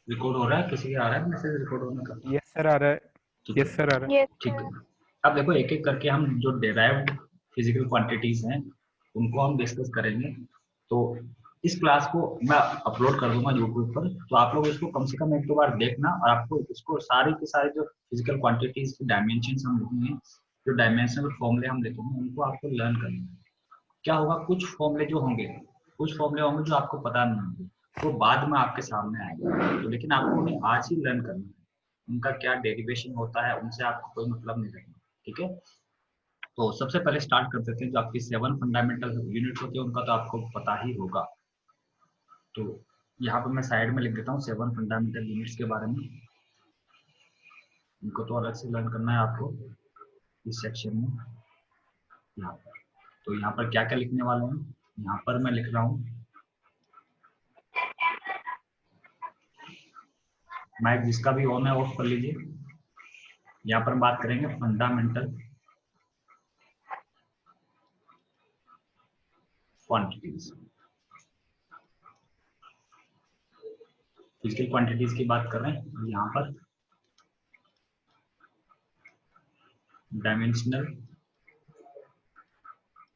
Record हो रहा है? किसी का आ रहा है मैसेज रिकॉर्ड होने का? यस सर आ रहा है। ठीक यस है, सर आ रहा है। यस ठीक सर। है। अब देखो एक एक करके हम जो डेराइव्ड फिजिकल क्वांटिटीज हैं उनको हम डिस्कस करेंगे। तो इस क्लास को मैं अपलोड कर दूंगा यूट्यूब पर, तो आप लोग इसको कम से कम एक दो बार देखना, और आपको इसको सारी की सारी जो फिजिकल क्वांटिटीज की डायमेंशन हम लिखेंगे, जो डायमेंशनल फॉर्मूले हम लिखेंगे, उनको आपको लर्न करना है। क्या होगा, कुछ फॉर्मूले जो होंगे, कुछ फॉर्मूले होंगे जो आपको पता नहीं होंगे, वो बाद में आपके सामने आएंगे, तो लेकिन आपको उन्हें आज ही लर्न करना है। उनका क्या डेरिवेशन होता है उनसे आपको कोई मतलब नहीं रखना, ठीक है। तो सबसे पहले स्टार्ट कर देते हैं, जो आपकी 7 फंडामेंटल यूनिट होते हैं उनका तो आपको पता ही होगा। तो यहाँ पर मैं साइड में लिख देता हूँ 7 फंडामेंटल यूनिट्स के बारे में। इनको तो अलग से लर्न करना है आपको इस सेक्शन में। यहाँ पर तो यहाँ पर क्या क्या लिखने वाले हैं, यहाँ पर मैं लिख रहा हूँ, माइक जिसका भी ऑन है ऑफ कर लीजिए। यहाँ पर बात करेंगे फंडामेंटल क्वांटिटीज, फिजिकल क्वांटिटीज की बात कर रहे हैं। यहाँ पर डायमेंशनल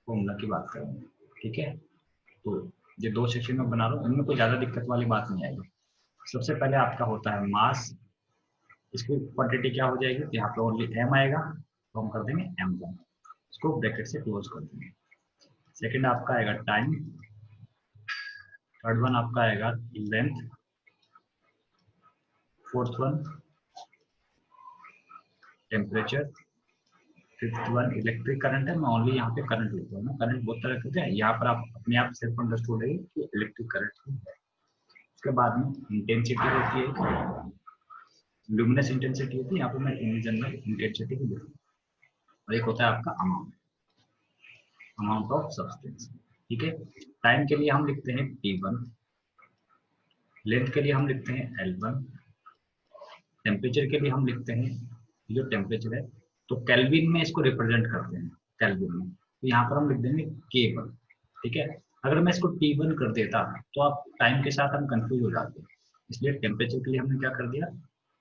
फॉर्मूला की बात करेंगे, ठीक है। तो ये दो सेक्शन में बना रहा हूँ, इनमें कोई ज्यादा दिक्कत वाली बात नहीं आएगी। सबसे पहले आपका होता है मास, इसकी क्वांटिटी क्या हो जाएगी, तो यहाँ पे ओनली एम आएगा, तो हम कर देंगे m1, इसको ब्रैकेट से क्लोज कर देंगे। सेकंड आपका आएगा टाइम, थर्ड वन आपका आएगा length, fourth one temperature, fifth one electric current है। मैं ओनली यहाँ पे करंट लिखता हूँ, करंट बहुत तरह के हैं, यहाँ पर आप अपने आप सेल्फ अंडरस्टूड है कि इलेक्ट्रिक करंट ही है। उसके बाद में इंटेंसिटी होती है, लुमिनस इंटेंसिटी होती है, यहाँ पे मैं इन जनरल इंटेंसिटी की लिखूँ। और एक होता है आपका अमाउंट, अमाउंट ऑफ सब्सटेंस, ठीक है। टाइम के लिए हम लिखते हैं T1, लेंथ के लिए हम लिखते हैं L1, टेम्परेचर के लिए हम लिखते हैं, जो टेम्परेचर है तो केल्विन में इसको रिप्रेजेंट करते हैं, केल्विन में, तो यहाँ पर हम लिख देंगे K1, ठीक है। अगर मैं इसको T1 कर देता तो आप टाइम के साथ हम कंफ्यूज हो जाते हैं, इसलिए टेम्परेचर के लिए हमने क्या कर दिया,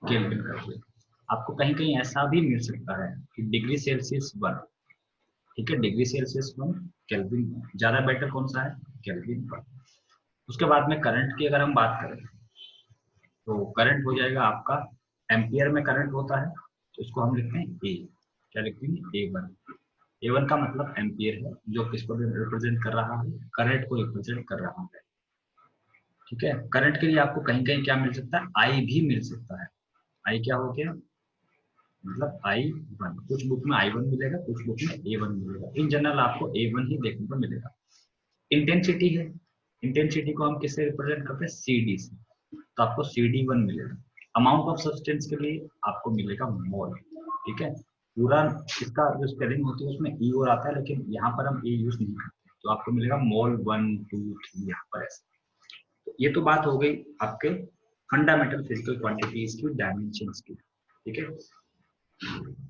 केल्विन कर दिया। आपको कहीं कहीं ऐसा भी मिल सकता है कि डिग्री सेल्सियस 1, ठीक है, डिग्री सेल्सियस 1 केल्विन, ज्यादा बेटर कौन सा है, केल्विन 1। उसके बाद में करंट की अगर हम बात करें, तो करंट हो जाएगा आपका, एम्पियर में करंट होता है, तो इसको हम लिखते हैं ए, क्या लिखते हैं, A1। A1 का मतलब एम्पियर है, जो किसको रिप्रेजेंट कर रहा है, करंट को रिप्रेजेंट कर रहा है, ठीक है। करंट के लिए आपको कहीं कहीं क्या मिल सकता है, आई भी मिल सकता है। आई क्या हो गया, मतलब I1, कुछ बुक में I1 मिलेगा, कुछ बुक में A1 मिलेगा, इन जनरल आपको A1 ही देखने को मिलेगा। इंटेंसिटी है, इंटेंसिटी को हम किससे रिप्रेजेंट करते हैं, CD से, तो आपको CD1 मिलेगा। अमाउंट ऑफ सब्सटेंस के लिए आपको मिलेगा मोल, ठीक है। पूरा इसका जो स्पेलिंग होती है उसमें ई और आता है, लेकिन यहाँ पर हम ए यूज नहीं करते, तो आपको मिलेगा मोल 1 2 3 यहाँ पर ऐसे। तो ये तो बात हो गई आपके फंडामेंटल फिजिकल क्वांटिटीज की, डायमेंशंस की, ठीक है।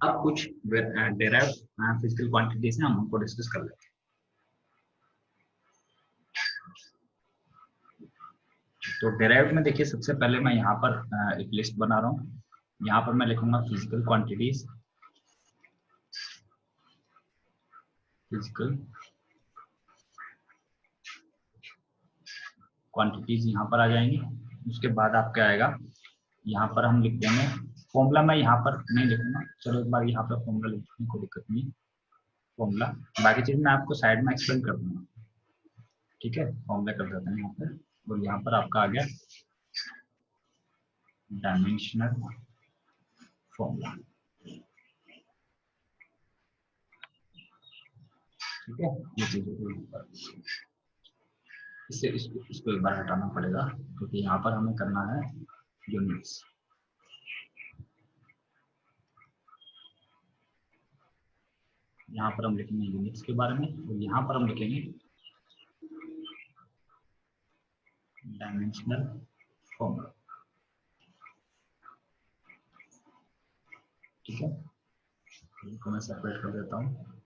अब कुछ डेराइव्ड फिजिकल क्वांटिटीज हैं, हम उनको डिस्कस कर लेते हैं। तो डेराइव्ड में देखिए, सबसे पहले मैं यहाँ पर एक लिस्ट बना रहा हूँ, यहाँ पर मैं लिखूंगा फिजिकल क्वांटिटीज, फिजिकल क्वांटिटीज यहाँ पर आ जाएंगी। उसके बाद आपका आएगा, यहाँ पर हम लिख देंगे फॉर्मूला, मैं यहाँ पर नहीं लिखूंगा, चलो एक बार यहाँ पर फॉर्मूला लिख देंगे, कोई दिक्कत नहीं, फॉर्मूला, बाकी चीज मैं आपको साइड में एक्सप्लेन कर दूंगा, ठीक है। फॉर्मूला कर देते हैं यहाँ पर, और यहाँ पर आपका आ गया डायमेंशनल फॉर्मूला, ठीक है। ये चीजें इससे इसको एक बार हटाना पड़ेगा, क्योंकि यहाँ पर हमें करना है यूनिट्स। यहाँ पर हम लिखेंगे यूनिट्स के बारे में, और यहाँ पर हम लिखेंगे डायमेंशनल फॉर्मूला, ठीक है। इनको मैं सेपरेट कर देता हूँ।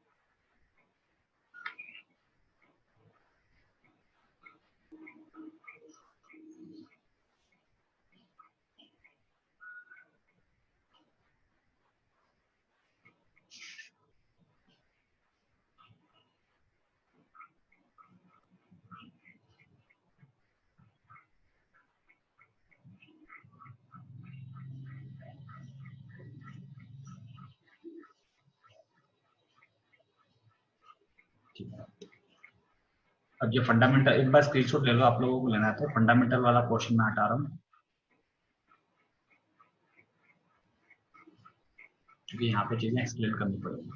अब ये फंडामेंटल एक बार स्क्रीनशॉट ले लो, आप लोगों को लेना है तो फंडामेंटल वाला पोर्शन में हटा रहा हूँ क्योंकि यहाँ पे चीजें एक्सप्लेन करनी पड़ेगी।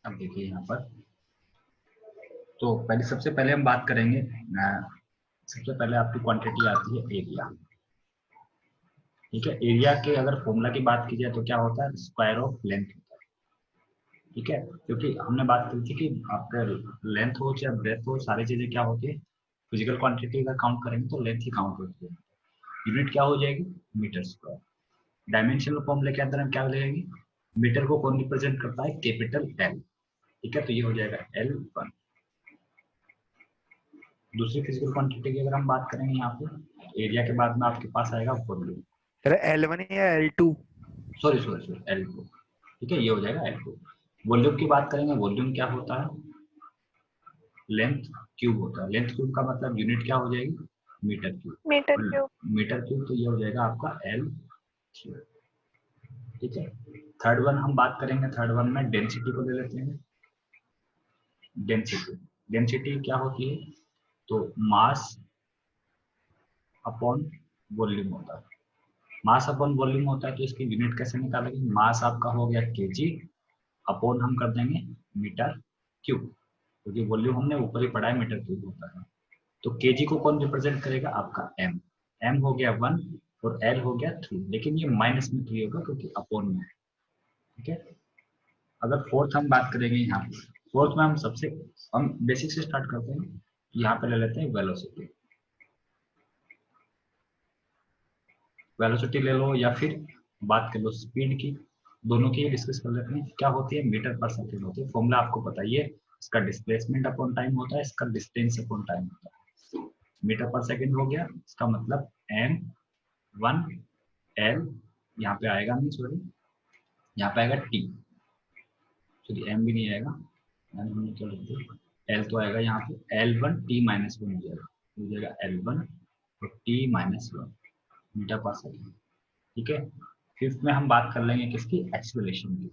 अब देखिए यहाँ पर, तो पहले सबसे पहले हम बात करेंगे, सबसे पहले आपकी क्वांटिटी आती है एरिया। ठीक है, एरिया के अगर फॉर्मूला की बात की जाए तो क्या होता है, स्क्वायर ऑफ लेंथ होता है। ठीक है, क्योंकि हमने बात की थी कि आपका लेंथ हो चाहे ब्रेथ हो, सारी चीजें क्या होती है, फिजिकल क्वांटिटी अगर काउंट करेंगे तो लेंथ ही काउंट होती है। यूनिट क्या हो जाएगी, मीटर स्क्वायर। डायमेंशनल फॉर्मूले के अंदर हम क्या लेंगे, मीटर को कौन रिप्रेजेंट करता है, कैपिटल एल। ठीक है, तो ये हो जाएगा L1। दूसरी फिजिकल क्वांटिटी की अगर हम बात करेंगे यहाँ पे, एरिया के बाद में आपके पास आएगा वॉल्यूम। L1 या L2? Sorry sorry sorry, L2। ठीक है, ये हो जाएगा L2। वॉल्यूम की बात करेंगे, वॉल्यूम क्या होता है, लेंथ क्यूब होता है। लेंथ क्यूब का मतलब यूनिट क्या हो जाएगी, metre cube. Metre cube. Metre cube, तो ये हो जाएगा आपका L। ठीक है, थर्ड वन हम बात करेंगे, थर्ड वन में डेंसिटी को ले लेते हैं। डेंसिटी, डेंसिटी क्या होती है, तो मास अपॉन वॉल्यूम होता है। मास अपॉन वॉल्यूम होता है, तो इसकी यूनिट कैसे निकालेंगे, मास आपका हो गया केजी, अपॉन हम कर देंगे मीटर क्यूब, क्योंकि वॉल्यूम हमने ऊपर ही पढ़ा है मीटर क्यूब होता है। तो केजी को कौन रिप्रेजेंट करेगा, आपका एम। एम हो गया 1 और एल हो गया 3, लेकिन ये माइनस में 3 होगा क्योंकि अपॉन में है। ठीक है, अगर फोर्थ हम बात करेंगे यहाँ पे, फोर्थ में हम बेसिक से स्टार्ट करते हैं। यहाँ पे ले लेते हैं वेलोसिटी। वेलोसिटी ले लो या फिर बात कर लो स्पीड की, दोनों की डिस्कस कर लेते हैं। क्या होती है, मीटर पर सेकंड होती है। फॉर्मूला आपको पता ही है, इसका डिस्प्लेसमेंट अपॉन टाइम होता है, इसका डिस्टेंस अपॉन टाइम होता है। मीटर पर सेकंड हो गया, इसका मतलब एम 1 एल, यहाँ पे आएगा नहीं सॉरी, यहाँ पे आएगा टी, सॉरी एम भी नहीं आएगा, एम हमने क्या लिख दिया, एल तो आएगा यहाँ पे L1 T-1 हो जाएगा L1 और T-1 मीटर पर सेकंड। ठीक है, फिफ्थ में हम बात कर लेंगे किसकी, एक्सेलरेशन की।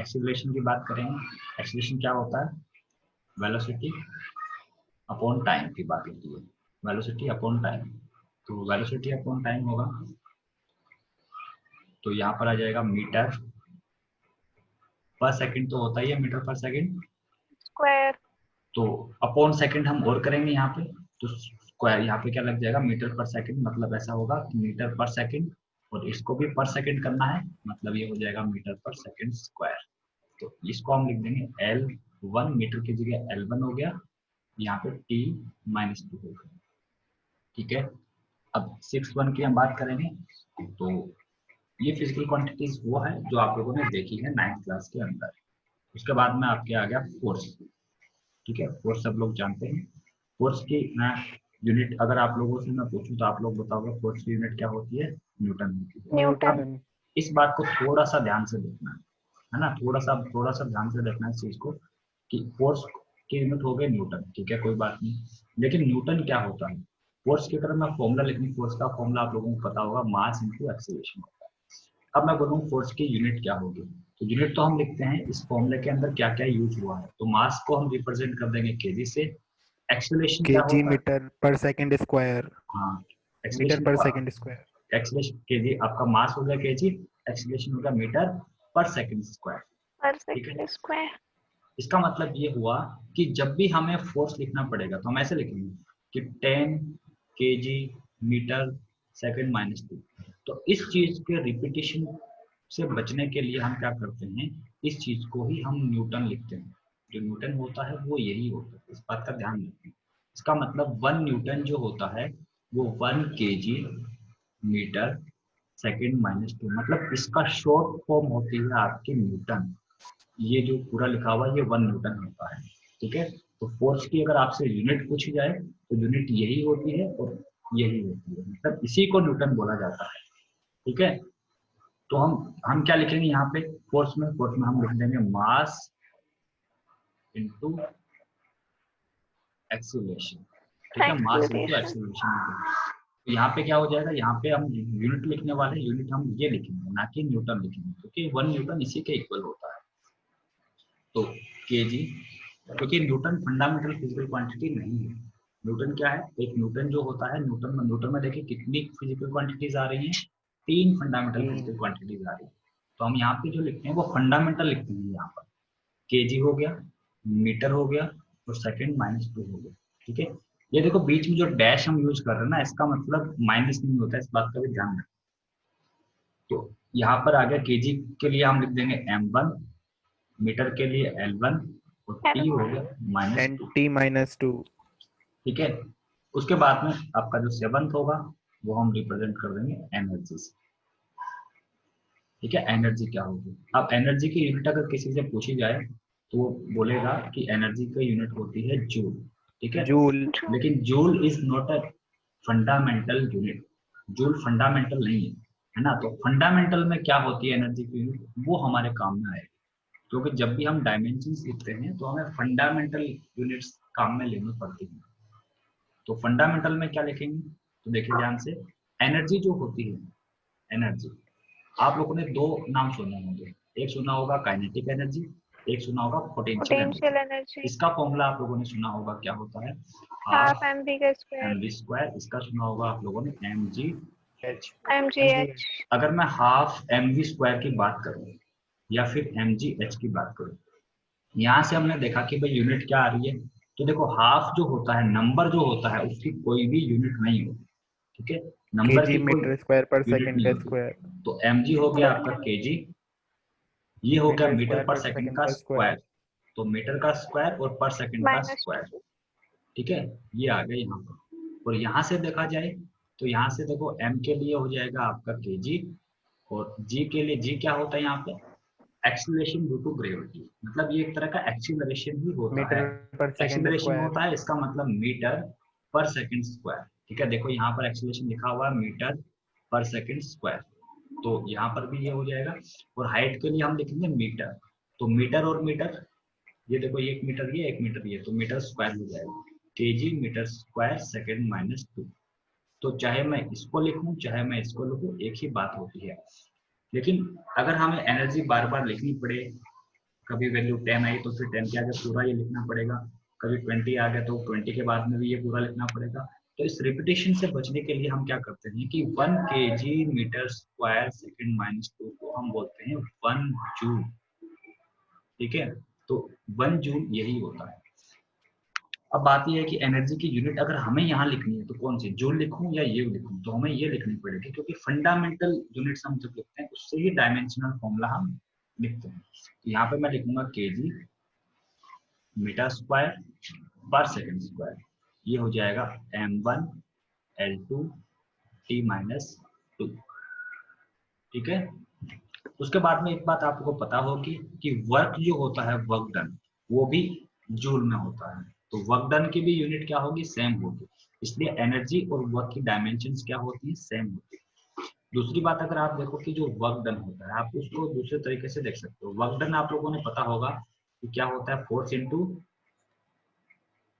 एक्सेलरेशन की बात करेंगे, एक्सेलरेशन क्या होता है, वेलोसिटी अपॉन टाइम की बात होती है। वेलोसिटी अपॉन टाइम, तो वेलोसिटी अपॉन टाइम होगा, तो यहाँ पर आ जाएगा मीटर पर सेकंड, तो होता ही है मीटर पर सेकंड, स्क्वायर। तो अपॉन सेकंड हम और करेंगे यहाँ पे, तो स्क्वायर यहाँ पे क्या लग जाएगा, मीटर पर सेकंड, मतलब ऐसा होगा कि मीटर पर सेकंड, और इसको भी पर सेकंड करना है, मतलब ये हो जाएगा मीटर पर सेकंड स्क्वायर। तो इसको हम लिख देंगे L1, मीटर की जगह L1 हो गया, यहाँ पे T-2 हो गया। ठीक है, अब 6 1 की हम बात करेंगे, तो ये फिजिकल क्वांटिटीज वो है जो आप लोगों ने देखी है 9th क्लास के अंदर। उसके बाद में आपके आ गया फोर्स। ठीक है, फोर्स सब लोग जानते हैं। फोर्स की मैं यूनिट अगर आप लोगों से मैं पूछूं तो आप लोग बताओगे फोर्स की यूनिट क्या होती है, न्यूटन होती है। न्यूटन। अब इस बात को थोड़ा सा ध्यान से देखना है ना, थोड़ा सा ध्यान से देखना है इस चीज को, कि फोर्स की यूनिट हो गई न्यूटन। ठीक है, कोई बात नहीं, लेकिन न्यूटन क्या होता है, फोर्स की अगर मैं फॉर्मूला लिखूं, फोर्स का फॉर्मूला आप लोगों को पता होगा, मास इंटू एक्सीलरेशन होता है। अब मैं बोलूँ फोर्स की यूनिट क्या होगी, तो यूनिट तो हम लिखते हैं इस फॉर्मूले के अंदर क्या क्या यूज हुआ है, तो मास को हम रिप्रेजेंट कर देंगे केजी से। एक्सेलरेशन क्या केजी होता है, मीटर पर सेकंड स्क्वायर। हाँ मीटर एक्सेलरेशन पर को, सेकंड स्क्वायर। एक्सेलरेशन केजी आपका मास हो गया केजी, एक्सेलरेशन हो गया मीटर पर सेकंड स्क्वायर। पर ठीक है, सेकंड स्क्वायर। इसका मतलब ये हुआ कि जब भी हमें फोर्स लिखना पड़ेगा तो हम ऐसे लिखेंगे कि 10 केजी मीटर सेकंड माइनस 2। तो इस चीज के रिपीटेशन से बचने के लिए हम क्या करते हैं, इस चीज को ही हम न्यूटन लिखते हैं। जो न्यूटन होता है वो यही होता है, इस बात का ध्यान रखें। इसका मतलब 1 न्यूटन जो होता है वो 1 केजी मीटर सेकंड माइनस 2, मतलब इसका शॉर्ट फॉर्म होती है आपकी न्यूटन। ये जो पूरा लिखा हुआ है ये 1 न्यूटन होता है। ठीक है, तो फोर्स की अगर आपसे यूनिट पूछी जाए तो यूनिट यही होती है और यही होती है, मतलब इसी को न्यूटन बोला जाता है। ठीक है, तो हम क्या लिखेंगे यहाँ पे फोर्स में हम लिख देंगे मास इनटू एक्सीलरेशन। ठीक है, मास इनटू Acceleration. एक्सीलरेशन। तो यहाँ पे क्या हो जाएगा, यहाँ पे हम यूनिट लिखने वाले, यूनिट हम ये लिखेंगे ना कि न्यूटन लिखेंगे, क्योंकि 1 न्यूटन इसी के इक्वल होता है। तो केजी, क्योंकि न्यूटन फंडामेंटल फिजिकल क्वांटिटी नहीं है। न्यूटन क्या है, एक न्यूटन जो होता है, न्यूटन में देखिए कितनी फिजिकल क्वांटिटीज आ रही हैं, 3 फंडामेंटल फिजिकल क्वांटिटीज आ रही है। तो हम यहाँ पे जो लिखते हैं वो फंडामेंटल लिखते हैं। यहाँ पर केजी हो गया, मीटर हो गया और सेकंड -2 हो गया। ठीक है, ये देखो बीच में जो डैश हम यूज कर रहे हैं ना, इसका मतलब माइनस नहीं होता है, इस बात का भी ध्यान रखें। तो यहाँ पर आ गया केजी के लिए हम लिख देंगे m1, मीटर के लिए L1 और T हो गया -2। T-2। ठीक है, उसके बाद में आपका जो 7th होगा वो हम रिप्रेजेंट कर देंगे एनर्जी से। ठीक है, एनर्जी क्या होगी, अब एनर्जी की यूनिट अगर किसी से पूछी जाए तो वो बोलेगा कि एनर्जी की यूनिट होती है जूल। ठीक है, जूल। लेकिन joule is not a fundamental unit. Joule fundamental नहीं है ना। तो फंडामेंटल में क्या होती है एनर्जी की यूनिट, वो हमारे काम में आएगी, क्योंकि जब भी हम डायमेंशन लिखते हैं तो हमें फंडामेंटल यूनिट्स काम में लेनी पड़ती है। तो फंडामेंटल में क्या लिखेंगे, तो देखिए ध्यान से, एनर्जी जो होती है, एनर्जी आप लोगों ने 2 नाम सुने होंगे, एक सुना होगा काइनेटिक एनर्जी, एक सुना होगा पोटेंशियल एनर्जी। Potential energy. इसका फॉर्मूला आप लोगों ने सुना होगा, क्या होता है, Half हाफ mv का square. mv square. इसका सुना होगा आप लोगों ने mg h। mgh. अगर मैं हाफ mv स्क्वायर की बात करूं या फिर mg h की बात करूं, यहाँ से हमने देखा कि भाई यूनिट क्या आ रही है। तो देखो हाफ जो होता है, नंबर जो होता है, उसकी कोई भी यूनिट नहीं होती। ठीक है, नंबर केजी की कोई मीटर स्क्वायर पर यूनिट सेकंड नहीं का होती। स्क्वायर। तो mg हो गया आपका केजी, ये हो गया मीटर मीटर स्क्वायर पर पर सेकंड सेकंड का का स्क्वायर। स्क्वायर। तो मीटर का स्क्वायर और पर सेकंड का स्क्वायर। -2. ठीक है, ये आ गया यहाँ पर। और यहाँ से देखा जाए तो यहाँ से देखो m के लिए हो जाएगा आपका केजी, और g के लिए, g क्या होता है यहाँ पे, एक्सीलरेशन ड्यू टू ग्रेविटी। मतलब ये एक तरह का एक्सीलरेशन ही होता मीटर है। पर सेकंड एक्सीलरेशन स्क्वायर। होता है, इसका मतलब मीटर पर सेकंड स्क्वायर। ठीक है, देखो यहाँ पर एक्सीलरेशन लिखा हुआ है मीटर पर सेकंड स्क्वायर, तो यहाँ पर भी ये हो जाएगा। और हाइट के लिए हम लिखेंगे मीटर। तो मीटर और मीटर, ये देखो ये 1 मीटर, ये 1 मीटर, ये तो मीटर स्क्वायर हो जाएगा, केजी मीटर स्क्वायर सेकंड -2। तो चाहे मैं इसको लिखूं चाहे मैं इसको लिखूं, एक ही बात होती है। लेकिन अगर हमें एनर्जी बार बार लिखनी पड़े, कभी वैल्यू 10 आई तो फिर 10 के आगे पूरा ये लिखना पड़ेगा, कभी 20 आ गया तो 20 के बाद में भी ये पूरा लिखना पड़ेगा। तो इस रिपीटेशन से बचने के लिए हम क्या करते हैं कि 1 केजी मीटर स्क्वायर सेकंड -2 को हम बोलते हैं 1 जूल। ठीक है, तो 1 जूल यही होता है। अब बात यह है कि एनर्जी की यूनिट अगर हमें यहाँ लिखनी है तो कौन सी, जूल लिखूं या ये लिखूं, तो हमें ये लिखनी पड़ेगी, क्योंकि फंडामेंटल यूनिट्स हम जब लिखते हैं उससे ही डायमेंशनल फॉर्मूला हम लिखते हैं। तो यहाँ पे मैं लिखूंगा केजी मीटर स्क्वायर पर सेकंड स्क्वायर, ये हो जाएगा m1 L2 T-2। ठीक है, उसके बाद में एक बात आपको पता होगी कि वर्क जो होता है, वर्क डन, वो भी जूल में होता है। तो वर्क डन की भी यूनिट क्या होगी, सेम होगी। इसलिए एनर्जी और वर्क की डायमेंशंस क्या होती है, सेम होती है। दूसरी बात, अगर आप देखो कि जो वर्क डन होता है, आप उसको दूसरे तरीके से देख सकते हो। वर्क डन आप लोगों ने पता होगा कि क्या होता है, force into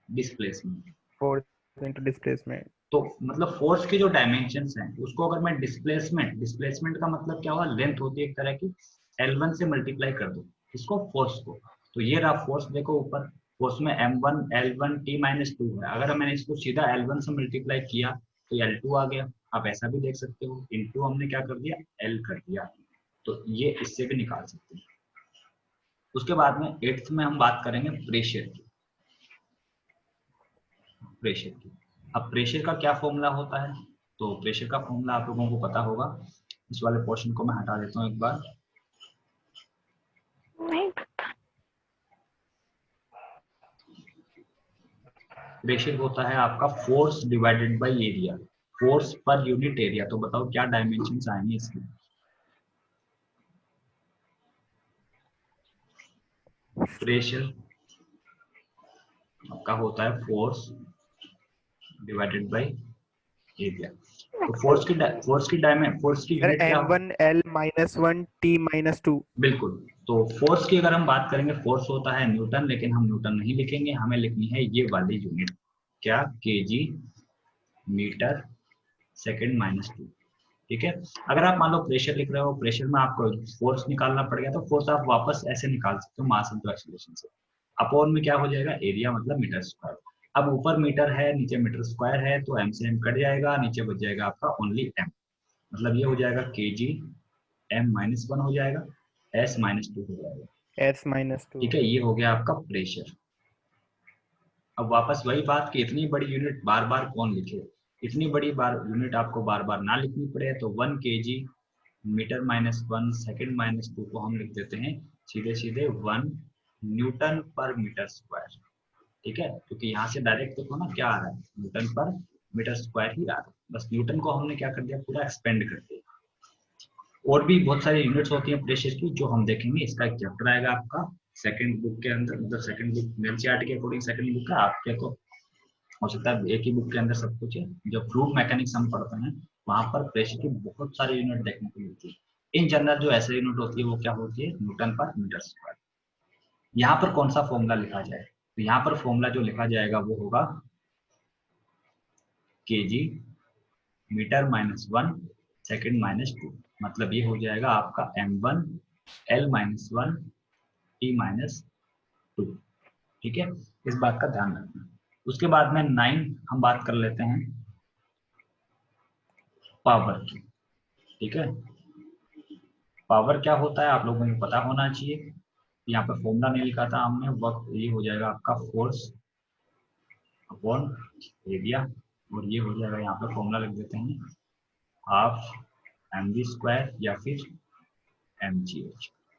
displacement. Force into displacement. तो मतलब फोर्स की जो डायमेंशंस हैं उसको अगर मैं डिस्प्लेसमेंट का मतलब क्या हुआ, लेंथ होती है एक तरह की, L1 से मल्टीप्लाई कर दो इसको, फोर्स को। तो ये रहा फोर्स, देखो ऊपर फोर्स में m1 L1 T-2 है। अगर मैंने इसको सीधा L1 से मल्टीप्लाई किया तो L2 आ गया। आप ऐसा भी देख सकते हो, इनटू हमने क्या कर दिया, L कर दिया। तो ये इससे भी निकाल सकते हैं। उसके बाद में 8th में हम बात करेंगे प्रेशर की। प्रेशर की, अब प्रेशर का क्या फॉर्मूला होता है, तो प्रेशर का फॉर्मूला आप लोगों को पता होगा। इस वाले पोर्शन को मैं हटा देता हूँ एक बार। नहीं. प्रेशर होता है आपका force divided by area, force per unit area. तो बताओ क्या डायमेंशंस आएंगे इसकी। प्रेशर आपका होता है फोर्स डिवाइडेड बाय एरिया। तो फोर्स की सर यूनिट क्या होगी? m1 l -1 t -2। बिल्कुल। तो फोर्स की अगर हम बात करेंगे, फोर्स होता है न्यूटन, लेकिन हम न्यूटन नहीं लिखेंगे, हमें लिखनी है ये वाली यूनिट, क्या, केजी मीटर सेकंड माइनस 2। ठीक है। अगर आप मान लो प्रेशर लिख रहे हो, प्रेशर में आपको फोर्स निकालना पड़ेगा, तो फोर्स आप वापस ऐसे निकाल सकते हो, मास इनटू एक्सीलरेशन से। अपॉन में क्या हो जाएगा, एरिया मतलब मीटर स्क्वायर। अब ऊपर मीटर है, नीचे मीटर स्क्वायर है, तो एम से एम कट जाएगा, नीचे बच जाएगा आपका ओनली एम। मतलब ये हो जाएगा के जी m-1 हो जाएगा, s-2 हो जाएगा। s -2। ठीक है, ये हो गया आपका प्रेशर। अब वापस वही बात कि इतनी बड़ी यूनिट बार बार कौन लिखे, इतनी बड़ी बार यूनिट आपको बार बार ना लिखनी पड़े, तो 1 kg मीटर -1 सेकंड -2 को हम लिख देते हैं सीधे सीधे 1 न्यूटन पर मीटर स्क्वायर। ठीक है, क्योंकि यहाँ से डायरेक्ट देखो ना क्या आ रहा है, न्यूटन पर मीटर स्क्वायर ही आ रहा है, बस न्यूटन को हमने क्या कर दिया, पूरा एक्सपेंड कर दिया। और भी बहुत सारी यूनिट्स होती हैं प्रेशर की, जो हम देखेंगे। इसका एक चैप्टर आएगा आपका सेकंड बुक के अंदर, मतलब सेकंड बुक एनसीईआरटी के अकॉर्डिंग सेकंड बुक है आपके, तो हो सकता है एक ही बुक के अंदर सब कुछ है। जब फ्लूइड मैकेनिक्स हम पढ़ते हैं, वहां पर प्रेशर की बहुत सारी यूनिट देखने को मिलती है। इन जनरल जो ऐसे यूनिट होती है वो क्या होती है, न्यूटन पर मीटर स्क्वायर। यहाँ पर कौन सा फॉर्मूला लिखा जाए, तो यहाँ पर फॉर्मूला जो लिखा जाएगा वो होगा केजी मीटर -1 सेकंड -2। मतलब ये हो जाएगा आपका m1 l-1 t-2। ठीक है, इस बात का ध्यान रखना। उसके बाद में 9 हम बात कर लेते हैं पावर की। ठीक है, पावर क्या होता है आप लोगों को पता होना चाहिए। यहाँ पर फॉर्मूला नहीं लिखा था हमने, वक्त ये हो जाएगा आपका फोर्स अपॉन एरिया, और ये हो जाएगा, यहाँ पर फॉर्मूला लिख देते हैं हाफ mv² या फिर mgh।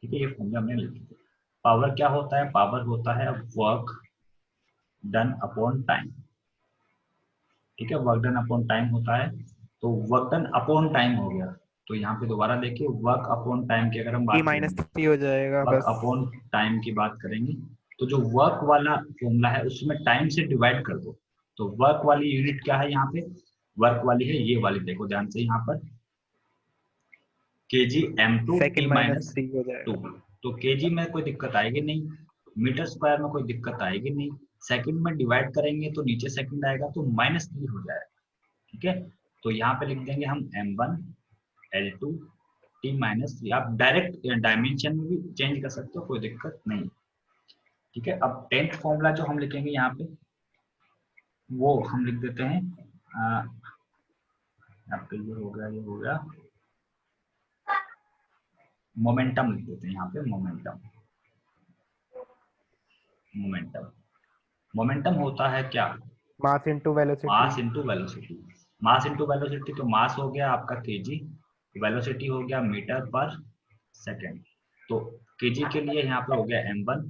ठीक है, ये फॉर्मूला हमने लिख दिया। पावर क्या होता है, पावर होता है वर्क डन अपॉन टाइम। ठीक है, वर्क डन अपॉन टाइम होता है, तो वर्क डन अपॉन टाइम हो गया। तो यहाँ पे दोबारा देखिए, वर्क अपॉन टाइम की अगर हम t बात करेंगे, -3 हो जाएगा वर्क बस। अपॉन टाइम की बात करेंगे, तो जो वर्क वाला फॉर्मूला है उसमें टाइम से डिवाइड कर दो। तो वर्क वाली यूनिट क्या है यहाँ पे, वर्क वाली है ये वाली, देखो ध्यान से यहाँ पर केजी m2 t सेकंड -2। -3 हो जाएगा। तो केजी में कोई दिक्कत आएगी नहीं, मीटर स्क्वायर में कोई दिक्कत आएगी नहीं, सेकंड में डिवाइड करेंगे तो नीचे सेकंड आएगा तो -3 हो जाएगा। ठीक है, तो यहाँ पे लिख देंगे हम m1 l2 t -3। आप डायरेक्ट डायमेंशन में भी चेंज कर सकते हो, कोई दिक्कत नहीं। ठीक है, अब 10th फॉर्मूला जो हम लिखेंगे यहाँ पे, वो हम लिख देते हैं आपका ये हो गया, ये हो गया मोमेंटम लिख देते हैं यहाँ पे, मोमेंटम। मोमेंटम, मोमेंटम होता है क्या, mass into velocity. Mass into velocity. Mass into velocity, तो मास हो गया आपका केजी, वेलोसिटी हो गया मीटर पर सेकेंड। तो केजी के लिए यहाँ पे हो गया m1,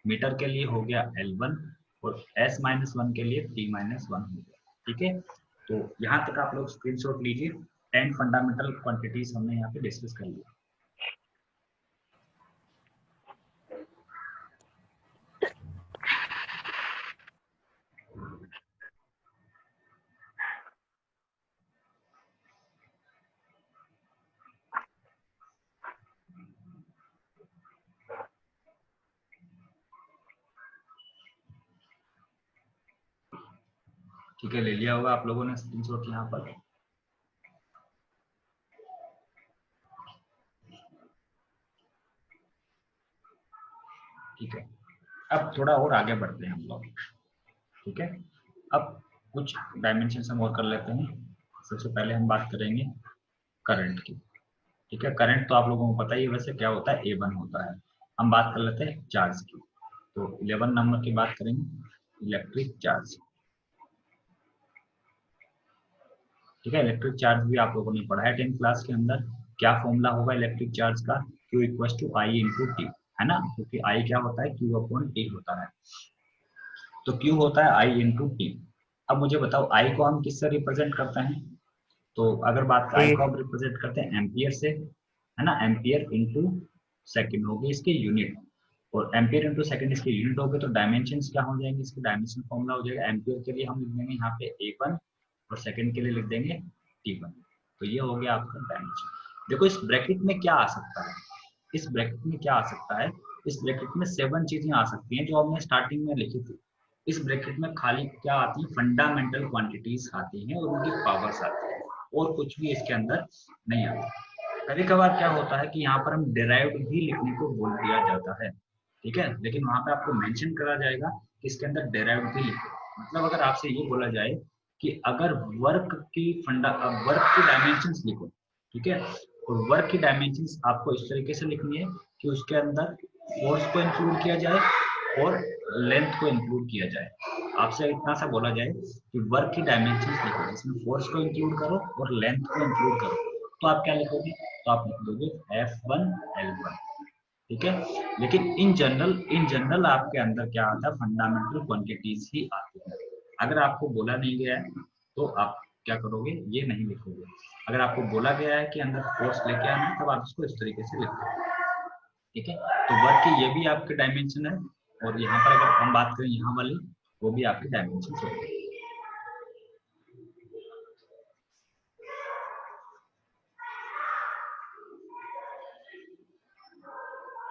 मीटर के लिए हो गया l1, और s-1 के लिए t-1 हो गया। ठीक है, तो यहाँ तक आप लोग स्क्रीनशॉट लीजिए। 10 फंडामेंटल क्वांटिटीज हमने यहाँ पे डिस्कस कर लिया। ठीक है, ले लिया होगा आप लोगों ने स्क्रीनशॉट यहाँ पर। ठीक है, अब थोड़ा और आगे बढ़ते हैं हम लोग। ठीक है, अब कुछ डायमेंशन हम और कर लेते हैं। सबसे पहले हम बात करेंगे करंट की। ठीक है, करंट तो आप लोगों को पता ही है वैसे क्या होता है, A1 होता है। हम बात कर लेते हैं चार्ज की, तो 11 नंबर की बात करेंगे, इलेक्ट्रिक चार्ज। ठीक है, इलेक्ट्रिक चार्ज भी आप लोगों ने पढ़ा है 10th क्लास के अंदर। क्या फॉर्मूला होगा इलेक्ट्रिक चार्ज का, Q equal to I into T, है ना, क्योंकि I क्या होता है, Q अपॉन टी होता है। तो Q होता है I इंटू टी। अब मुझे बताओ I को हम किससे रिप्रेजेंट करते हैं, तो अगर बात I ए को हम रिप्रेजेंट करते हैं एम्पियर से, है ना, एम्पियर इंटू सेकेंड हो गई इसके यूनिट, और एम्पियर इंटू सेकेंड इसके यूनिट हो गए, तो डायमेंशन क्या हो जाएंगे, इसके डायमेंशन फॉर्मूला हो जाएगा। एम्पियर के लिए हम लिख देंगे यहाँ पे A1 और सेकंड के लिए लिख देंगे T1। तो ये हो गया आपका डायमेंशन। देखो इस ब्रैकेट में क्या आ सकता है, इस ब्रैकेट में क्या आ सकता है, इस ब्रैकेट में 7 चीजें आ सकती हैं जो हमने स्टार्टिंग में लिखी थी। इस ब्रैकेट में खाली क्या आती है, फंडामेंटल क्वांटिटीज आती हैं और उनकी पावर्स आती है, और कुछ भी इसके अंदर नहीं आता। कभी कभार क्या होता है कि यहाँ पर हम डिराइव्ड भी लिखने को बोल दिया जाता है, ठीक है, लेकिन वहां पे आपको मेंशन करा जाएगा कि इसके अंदर डिराइव्ड भी लिखो। मतलब अगर आपसे ये बोला जाए कि अगर वर्क की डायमेंशंस लिखो, ठीक है, और वर्क की डायमेंशंस आपको इस तरीके से लिखनी है कि उसके अंदर फोर्स को इंक्लूड किया जाए और लेंथ को इंक्लूड किया जाए। आपसे इतना सा बोला जाए कि वर्क की डायमेंशंस लिखो, इसमें फोर्स को इंक्लूड करो और लेंथ को इंक्लूड करो, तो आप क्या लिखोगे, तो आप लिख दोगे F1 L1, ठीक है। लेकिन इन जनरल आपके अंदर क्या आता है, फंडामेंटल क्वांटिटीज ही आती है। अगर आपको बोला नहीं गया है तो आप क्या करोगे, ये नहीं लिखोगे। अगर आपको बोला गया है कि अंदर फोर्स लेके आना है तब आप इसको इस तरीके से लिखोगे, ठीक है। तो वर्क की ये भी आपके डायमेंशन है, और यहाँ पर अगर हम बात करें यहाँ वाली, वो भी आपकी डायमेंशन होगी।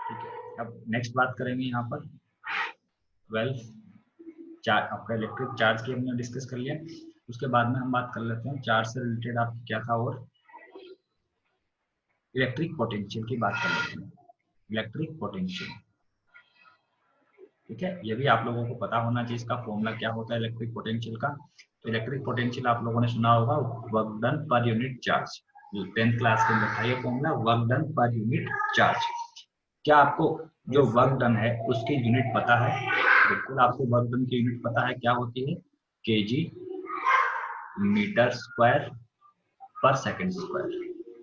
ठीक है, अब नेक्स्ट बात करेंगे यहाँ पर 12 चार्ज, आपका इलेक्ट्रिक चार्ज की हमने डिस्कस कर लिया। उसके बाद में हम बात कर लेते हैं चार्ज से रिलेटेड आपकी क्या था, और इलेक्ट्रिक पोटेंशियल की बात कर लेते हैं। इलेक्ट्रिक पोटेंशियल, ठीक है, ये भी आप लोगों को पता होना चाहिए इसका फॉर्मूला क्या होता है इलेक्ट्रिक पोटेंशियल का। तो इलेक्ट्रिक पोटेंशियल आप लोगों ने सुना होगा, work done per unit charge, 10th class के अंदर था ये formula, work done per unit charge. क्या आपको जो वर्क डन है उसकी यूनिट पता है? बिल्कुल आपको वर्क डन की यूनिट पता है, क्या होती है, केजी मीटर स्क्वायर पर सेकंड स्क्वायर,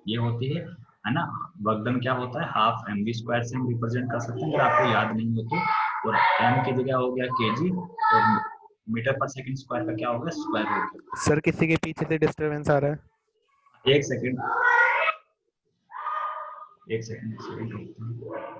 ये होती है ना। वर्क डन क्या होता है, हाफ mv स्क्वायर से हम रिप्रेजेंट कर सकते हैं अगर आपको याद नहीं हो तो, और m की जगह हो गया केजी, और मीटर पर सेकंड स्क्वायर का क्या होगा, स्क्वायर रूट। सर किसी के पीछे से डिस्टरबेंस आ रहा है। एक सेकंड, एक सेकंड।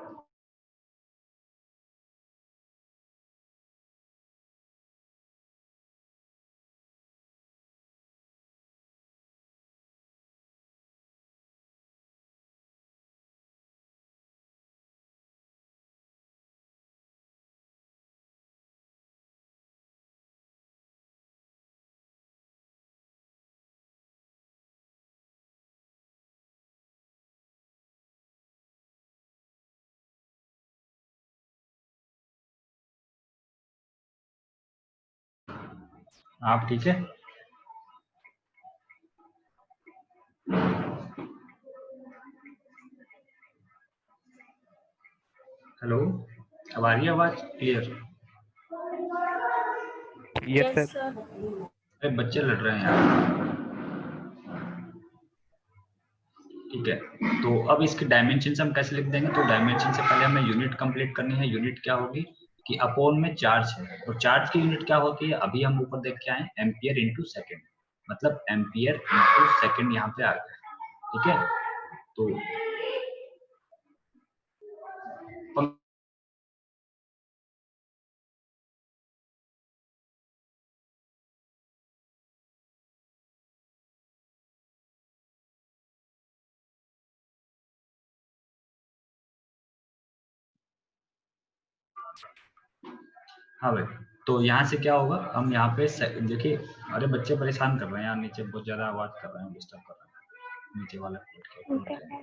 आप ठीक है? हेलो, अब आ रही है आवाज क्लियर? Yes sir. अरे बच्चे लड़ रहे हैं यार। ठीक है, तो अब इसके डायमेंशन हम कैसे लिख देंगे, तो डायमेंशन से पहले हमें यूनिट कंप्लीट करनी है। यूनिट क्या होगी कि अपॉन में चार्ज है, और चार्ज की यूनिट क्या होती है, अभी हम ऊपर देख के आए, एम्पियर इंटू सेकेंड, मतलब एम्पियर इंटू सेकेंड यहाँ पे आ गया, ठीक है। तो हाँ भाई, तो यहाँ से क्या होगा, हम यहाँ पे देखिए, अरे बच्चे परेशान कर रहे हैं यार, नीचे बहुत ज्यादा आवाज कर रहे हैं, डिस्टर्ब कर रहे हैं नीचे वाला फ्लोर।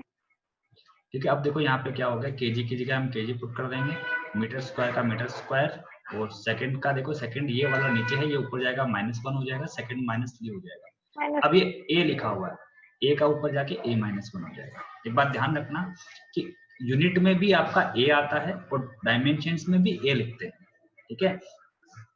ठीक है, अब देखो यहाँ पे क्या हो गया, केजी की जगह हम केजी पुट कर देंगे, मीटर स्क्वायर का मीटर स्क्वायर, और सेकंड का देखो, सेकंड ये वाला नीचे है, ये ऊपर जाएगा -1 हो जाएगा, सेकंड -3 हो जाएगा। अब ये ए लिखा हुआ है, ए का ऊपर जाके a -1 हो जाएगा। एक बात ध्यान रखना कि यूनिट में भी आपका ए आता है और डायमेंशंस में भी ए लिखते हैं, ठीक है।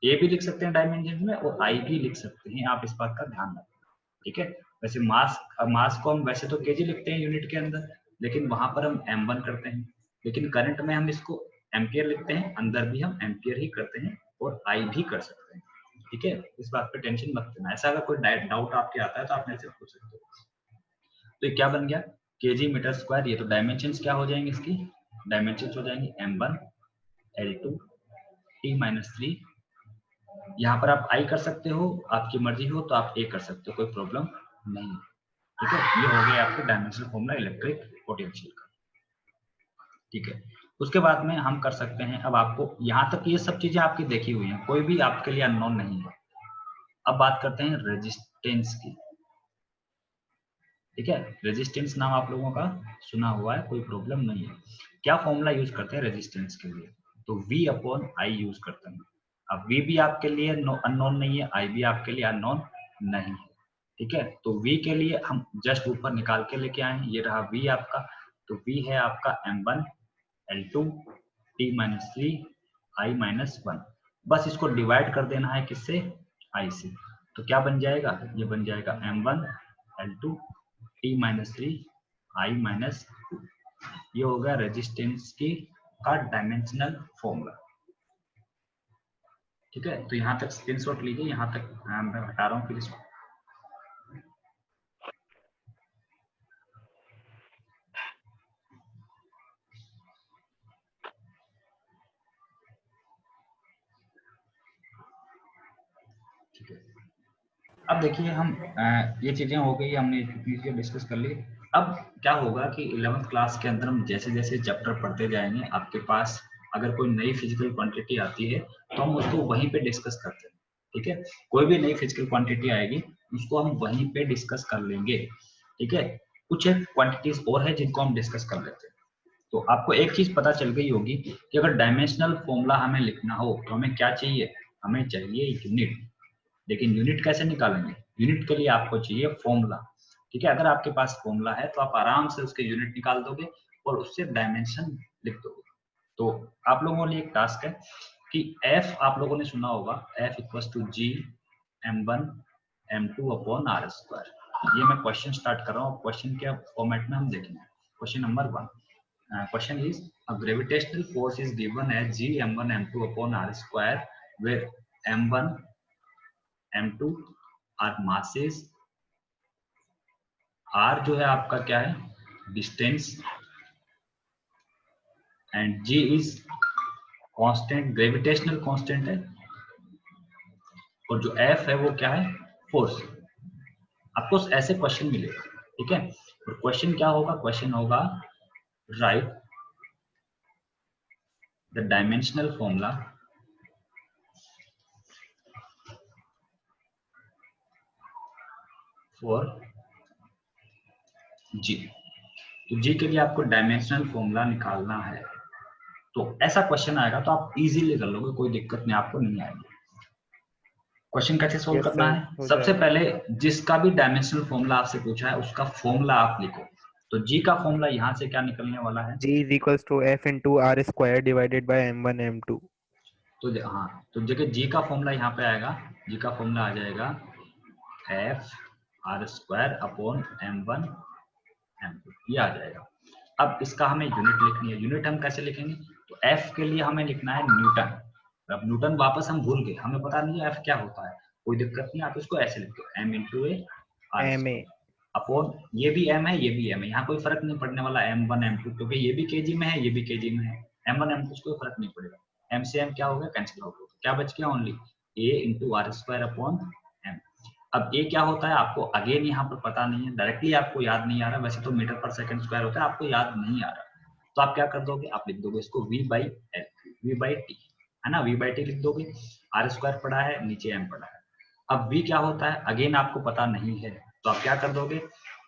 ए भी लिख सकते हैं डायमेंशंस में, और आई भी लिख सकते हैं, आप इस बात का ध्यान रखना, ठीक है। वैसे मास को हम वैसे तो केजी लिखते हैं यूनिट के अंदर, लेकिन वहां पर हम m1 करते हैं, लेकिन करंट में हम इसको एम्पियर लिखते हैं, अंदर भी हम एम्पियर ही करते हैं, और आई भी कर सकते हैं, ठीक है। इस बात पे टेंशन मत लेना, ऐसा अगर कोई डाउट आपके आता है तो आप मेरे से पूछ सकते हो। तो ये क्या बन गया, केजी मीटर स्क्वायर, ये तो डायमेंशंस क्या हो जाएंगे इसकी, डायमेंशंस हो जाएंगे m1 L2 T -3 यहाँ पर आप आई कर सकते हो, आपकी मर्जी हो तो आप ए कर सकते हो, कोई प्रॉब्लम नहीं है। ठीक है, ये हो गया आपके डायमेंशनल फॉर्मूला इलेक्ट्रिक पोटेंशियल का। ठीक है, उसके बाद में हम कर सकते हैं, अब आपको यहाँ तक ये सब चीजें आपकी देखी हुई हैं, कोई भी आपके लिए अननोन नहीं है। अब बात करते हैं रेजिस्टेंस की। ठीक है, रेजिस्टेंस नाम आप लोगों का सुना हुआ है, कोई प्रॉब्लम नहीं है। क्या फॉर्मूला यूज करते हैं रेजिस्टेंस के लिए? तो V अपॉन आई यूज करते हैं। अब V भी आपके लिए अननोन नहीं है, I भी आपके लिए अननोन नहीं है। ठीक है, तो V के लिए हम जस्ट ऊपर निकाल के लेके आए हैं, ये रहा V आपका। तो V है आपका M1 L2 T minus 3 I minus 1। बस इसको डिवाइड कर देना है किससे? I से। तो क्या बन जाएगा? ये बन जाएगा M1 L2 T minus 3 I minus 2। ये होगा रेजिस्टेंस की का डायमेंशनल फॉर्मूला। ठीक है, तो यहाँ तक स्क्रीनशॉट लीजिए, यहाँ तक मैं हटा रहा हूँ फिर इसको। ठीक है, अब देखिए हम ये चीजें हो गई, हमने इतनी चीजें डिस्कस कर ली। अब क्या होगा कि 11th क्लास के अंदर हम जैसे जैसे चैप्टर पढ़ते जाएंगे, आपके पास अगर कोई नई फिजिकल क्वांटिटी आती है तो हम उसको वहीं पे डिस्कस करते हैं। ठीक है, कोई भी नई फिजिकल क्वांटिटी आएगी उसको हम वहीं पे डिस्कस कर लेंगे। ठीक है, कुछ एक क्वांटिटीज और है जिनको हम डिस्कस कर लेते हैं। तो आपको एक चीज पता चल गई होगी कि अगर डायमेंशनल फॉर्मूला हमें लिखना हो तो हमें क्या चाहिए? हमें चाहिए यूनिट। लेकिन यूनिट कैसे निकालेंगे? यूनिट के लिए आपको चाहिए फॉर्मूला। ठीक है, अगर आपके पास फॉर्मूला है तो आप आराम से उसके यूनिट निकाल दोगे और उससे डायमेंशन लिख दोगे। तो आप लोगों ने एक टास्क है कि F आप लोगों ने सुना होगा, F equals to G M1 M2 upon R square. ये मैं क्वेश्चन स्टार्ट कर रहा हूँ, क्वेश्चन के फॉर्मेट में हम देखेंगे। Question number 1, question is a gravitational force is given as G M1 M2 upon R square where M1 M2 are masses, R जो है आपका क्या है? Distance, and G is constant, gravitational constant है, और जो F है वो क्या है? फोर्स। आपको ऐसे क्वेश्चन मिलेगा। ठीक है, और क्वेश्चन क्या होगा? क्वेश्चन होगा right the dimensional formula for G। तो G के लिए आपको डायमेंशनल फॉर्मूला निकालना है। तो ऐसा क्वेश्चन आएगा तो आप इजीली कर लोगे, कोई दिक्कत नहीं, आपको नहीं आएगी। क्वेश्चन कैसे सोल्व यस करना सर, है? हो सबसे जाएगा। पहले जिसका भी डायमेंशनल फॉर्मूला आपसे पूछा है उसका फॉर्मूला आप लिखो। तो जी का फॉर्मूला यहाँ से क्या निकलने वाला है? G is equals to F into R square divided by M1 M2। तो हाँ, तो देखिए जी का फॉर्मूला यहाँ पे आएगा, जी का फॉर्मूला आ जाएगा F R square upon M1 M2, ये आ जाएगा। अब इसका हमें यूनिट लिखनी है। यूनिट हम कैसे लिखेंगे? तो एफ के लिए हमें लिखना है न्यूटन। अब न्यूटन वापस हम भूल गए, हमें पता नहीं है एफ क्या होता है, कोई दिक्कत नहीं, आप इसको ऐसे लिख दो M into A R MA। Upon, ये भी एम है ये भी एम है, यहाँ कोई फर्क नहीं पड़ने वाला M1 M2, क्योंकि ये भी केजी में है ये भी केजी में है। M1 M2 कोई फर्क नहीं पड़ेगा, एम से एम क्या हो गया? कैंसिल हो गया। क्या बच गया? Only A into R square upon M. अब ये क्या होता है आपको अगेन यहाँ पर पता नहीं है, डायरेक्टली आपको याद नहीं आ रहा, वैसे तो मीटर पर सेकंड स्क्वायर होता है, आपको याद नहीं आ रहा, तो आप क्या कर दोगे? आप लिख दोगे इसको v by L, v by T, है ना, v बाई टी लिख दोगे। आर स्क्वायर पड़ा है, नीचे एम पड़ा है। अब v क्या होता है अगेन आपको पता नहीं है, तो आप क्या कर दोगे?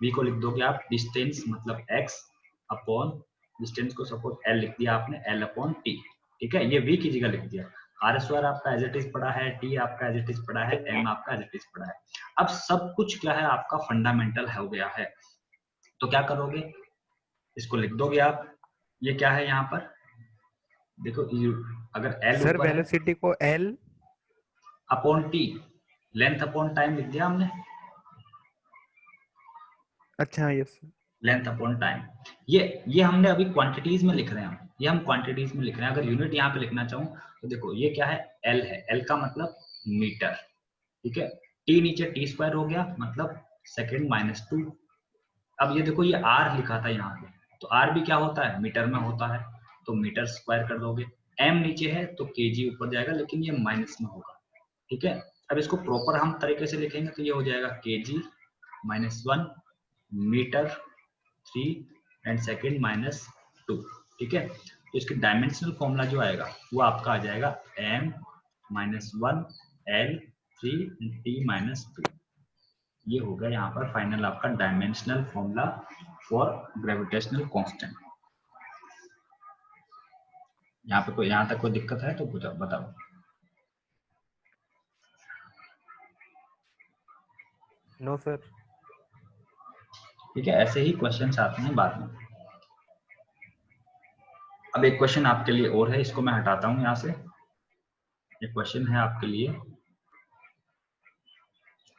v को लिख दोगे आप डिस्टेंस मतलब x अपॉन, डिस्टेंस को सपोज l लिख दिया आपने, l अपॉन टी। ठीक है, ये v की जगह लिख दिया। आर स्क्वायर आपका एज इट इज पड़ा है, टी आपका एज इट इज पड़ा है, एम आपका एज इट इज पड़ा है। अब सब कुछ क्या है आपका फंडामेंटल हो गया है, तो क्या करोगे? इसको लिख दोगे आप। ये क्या है यहाँ पर? देखो अगर एल सर ऊपर है वेलोसिटी को L। Upon T, length upon time लिख दिया हमने, अच्छा यस। Length upon time. ये हमने अभी क्वांटिटीज में लिख रहे हैं, ये हम क्वांटिटीज में लिख रहे हैं। अगर यूनिट यहाँ पे लिखना चाहूँ तो देखो ये क्या है? एल है, एल का मतलब मीटर। ठीक है, टी नीचे टी स्क्वायर हो गया मतलब सेकेंड माइनस 2। अब ये देखो ये आर लिखा था यहाँ पे, तो आर भी क्या होता है? मीटर में होता है, तो मीटर स्क्वायर कर दोगे। एम नीचे है तो केजी ऊपर जाएगा, लेकिन ये माइनस में होगा, ठीक है। अब इसको प्रॉपर हम तरीके से लिखेंगे तो ये हो जाएगा kg -1 मीटर 3 एंड सेकेंड -2। ठीक है, तो इसकी डायमेंशनल फॉर्मूला जो आएगा वो आपका आ जाएगा m -1 l 3 t -2। ये हो गया यहाँ पर फाइनल आपका dimensional formula for gravitational constant. यहाँ तक कोई दिक्कत है तो बताओ। No sir. ठीक है, ऐसे ही क्वेश्चंस आते हैं बाद में। अब एक क्वेश्चन आपके लिए और है, इसको मैं हटाता हूं यहाँ से। एक क्वेश्चन है आपके लिए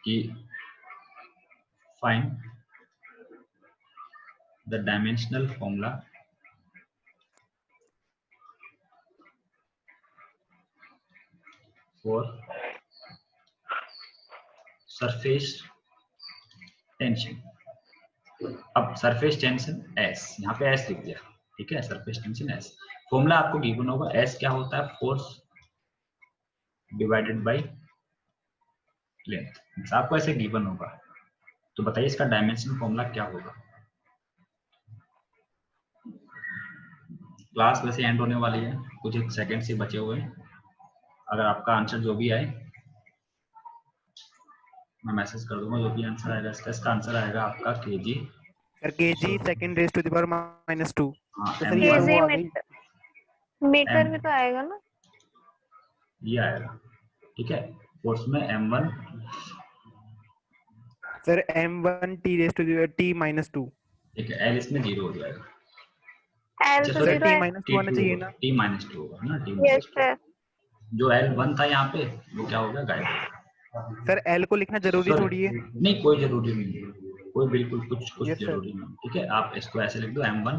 कि find the dimensional formula for surface tension. अब सरफेस टेंशन S, यहाँ पे S लिख दिया। ठीक है, सरफेस टेंशन S। फॉर्मूला आपको गिवन होगा, S क्या होता है, फोर्स डिवाइडेड बाय लेंथ। आपको ऐसे गिवन होगा, तो बताइए इसका डायमेंशन फॉर्मूला क्या होगा। क्लास वैसे एंड होने वाली है, कुछ एक सेकंड से बचे हुए हैं। अगर आपका आंसर जो भी आए मैं मैसेज कर दूंगा, जो भी आंसर आएगा इसका आंसर आएगा आपका kg sir kg second raise to the power -2। हाँ तो सर ये तो वो आ गई। मीटर भी तो आएगा ना, ये आएगा। ठीक है, फोर्स में m1 sir m1 t raise to the t -2। ठीक है, l इसमें 0 हो जाएगा। एल अच्छा तो सॉरी, सर जीरो t है। -2 आना चाहिए ना। t -2 होगा ना, t यस सर। जो L1 था यहाँ पे वो क्या हो गया, गायब हो गया। सर l को लिखना जरूरी Sorry, थोड़ी है। नहीं कोई जरूरी नहीं है, कोई बिल्कुल कुछ यस सर। जरूरी नहीं। ठीक है, आप इसको ऐसे लिख दो m1